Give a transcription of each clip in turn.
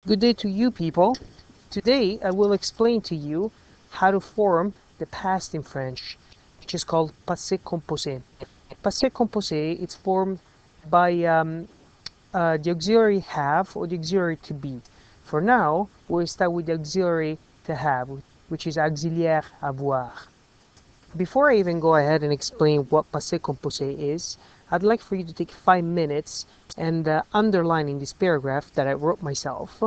Good day to you people. Today I will explain to you how to form the past in French, which is called passé composé. Passé composé is formed by the auxiliary have or the auxiliary to be. For now, we'll start with the auxiliary to have, which is auxiliaire avoir. Before I even go ahead and explain what passé composé is, I'd like for you to take 5 minutes and underline in this paragraph that I wrote myself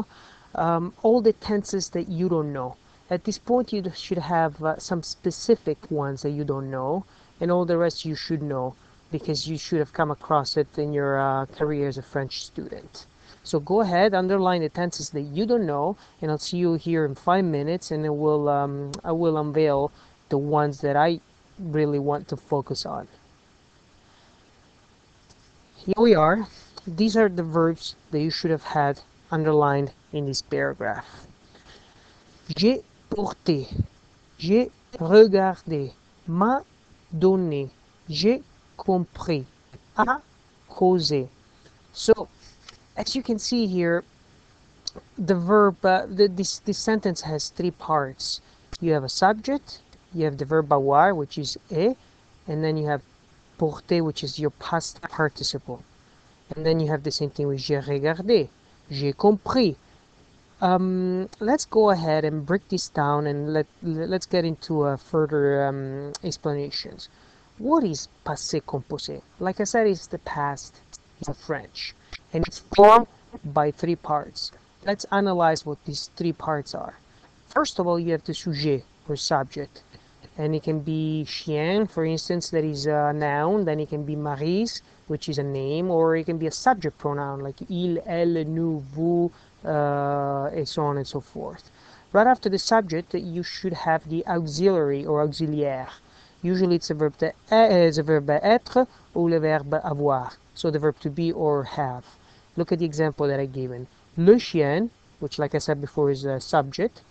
all the tenses that you don't know. At this point, you should have some specific ones that you don't know, and all the rest you should know because you should have come across it in your career as a French student. So go ahead, underline the tenses that you don't know, and I'll see you here in 5 minutes, and I will unveil the ones that I really want to focus on. Here we are. These are the verbs that you should have had underlined in this paragraph. J'ai porté, j'ai regardé, m'a donné, j'ai compris, a causé. So, as you can see here, the verb, this sentence has three parts. You have a subject, you have the verb avoir, which is est, and then you have porter, which is your past participle. And then you have the same thing with j'ai regardé, j'ai compris. Let's go ahead and break this down and let's get into further explanations. What is passé composé? Like I said, it's the past in French, and it's formed by three parts. Let's analyze what these three parts are. First of all, you have the sujet or subject, and it can be chien, for instance, that is a noun. Then it can be Marise, which is a name, or it can be a subject pronoun like il, elle, nous, vous, and so on and so forth. Right after the subject, you should have the auxiliary or auxiliaire. Usually it's a verb être or le verbe avoir, so the verb to be or have. Look at the example that I given. Le chien, which like I said before is a subject.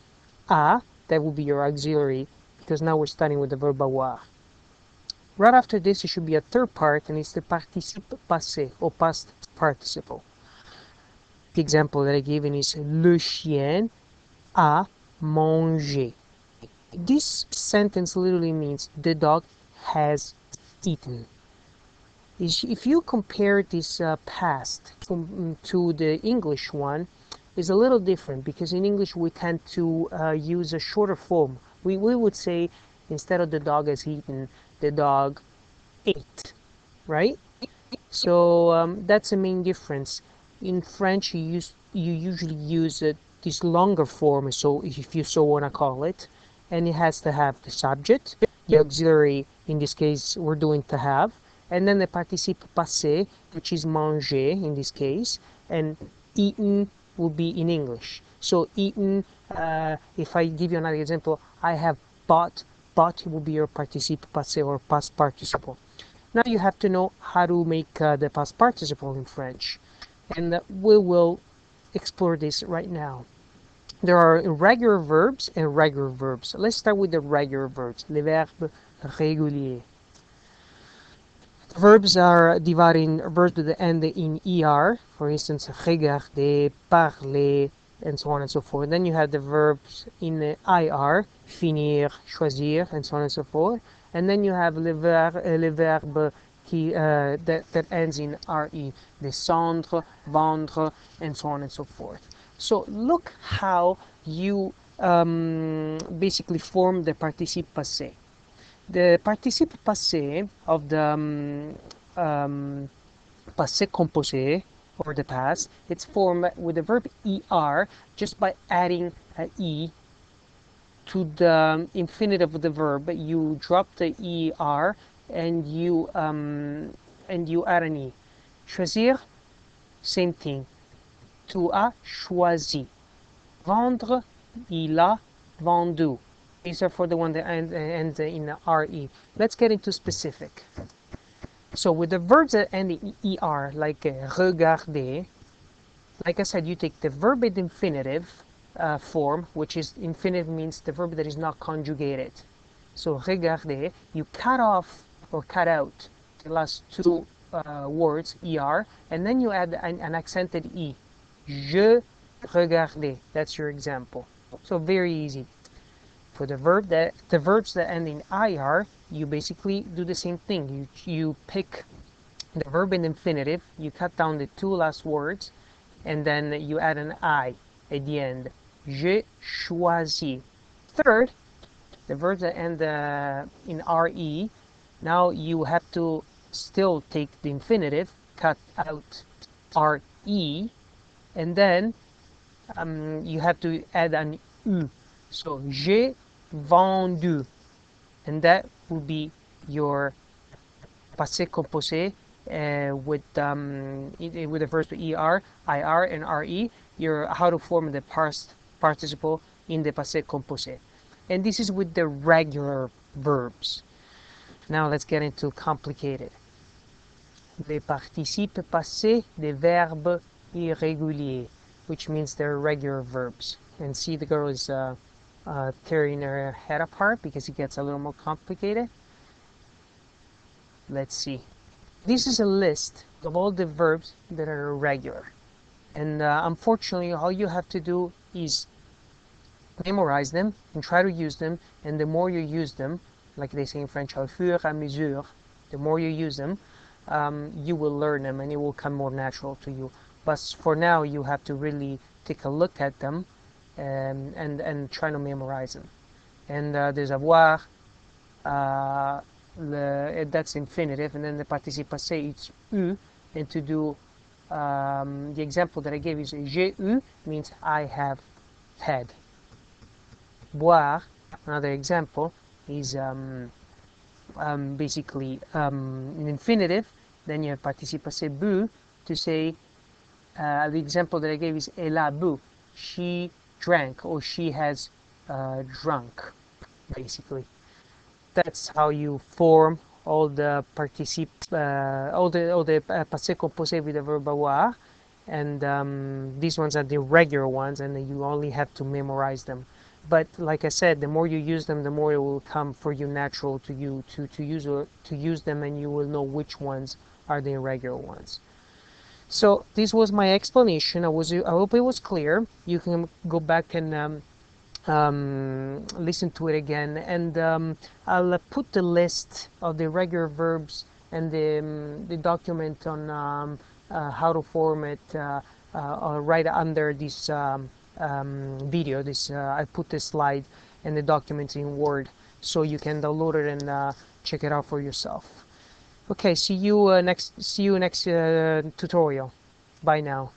A, that will be your auxiliary, because now we're starting with the verb avoir. Right after this, it should be a third part, and it's the participe passé, or past participle. The example that I given is le chien a mangé. This sentence literally means the dog has eaten. If you compare this past to the English one, is a little different because in English we tend to use a shorter form. We would say instead of the dog has eaten, the dog ate, right? So that's the main difference. In French, you usually use this longer form, so if you so want to call it, and it has to have the subject, the auxiliary. In this case, we're doing to have, and then the participe passé, which is manger in this case, and eaten will be in English. So eaten, if I give you another example, I have bought. Bought will be your participe passé or past participle. Now you have to know how to make the past participle in French, and we will explore this right now. There are irregular verbs and regular verbs. Let's start with the regular verbs, les verbes réguliers. Verbs are divided in verbs that end in er, for instance, regarder, parler, and so on and so forth. Then you have the verbs in ir, finir, choisir, and so on and so forth. And then you have le verbe that ends in re, descendre, vendre, and so on and so forth. So look how you basically form the participe passé. The participe passé of the passé composé, or the past, it's formed with the verb er just by adding an e to the infinitive of the verb. You drop the er and you add an e. Choisir, same thing. Tu as choisi. Vendre, il a vendu. These are for the one that ends in re. Let's get into specific. So with the verbs that end in er, like regarder, like I said, you take the verb in infinitive form, which is infinitive means the verb that is not conjugated. So regarder, you cut off or cut out the last two words, er, and then you add an accented e. Je regarder. That's your example. So very easy. For the verbs that end in ir, you basically do the same thing. You pick the verb in infinitive, you cut down the two last words, and then you add an I at the end. J'ai choisi. Third, the verbs that end in re, now you have to still take the infinitive, cut out re, and then you have to add an u. So j'ai vendu, and that will be your passé composé with the verbs er, ir, and re. Your how to form the past participle in the passé composé, and this is with the regular verbs. Now let's get into complicated. Les participes passés des verbes irréguliers, which means they're regular verbs. And see, the girl is tearing her head apart because it gets a little more complicated. Let's see. This is a list of all the verbs that are irregular. And unfortunately, all you have to do is memorize them and try to use them. And the more you use them, like they say in French, au fur et à mesure, the more you use them, you will learn them and it will come more natural to you. But for now, you have to really take a look at them and try to memorize them. And there's avoir, that's infinitive, and then the participe passé, it's eu. And to do the example that I gave is j'ai eu, means I have had. Boire, another example, is basically an infinitive. Then you have participe passé bu to say the example that I gave is elle a bu, she drank or she has drunk, basically. That's how you form all the participe, all the passé composé with the verb avoir, and these ones are the regular ones, and you only have to memorize them. But like I said, the more you use them, the more it will come for you natural to you to use them, and you will know which ones are the irregular ones. So this was my explanation. I hope it was clear. You can go back and listen to it again, and I'll put the list of the regular verbs and the document on how to form it right under this video. I put this slide and the document in Word, so you can download it and check it out for yourself. Okay, see you next tutorial. Bye now.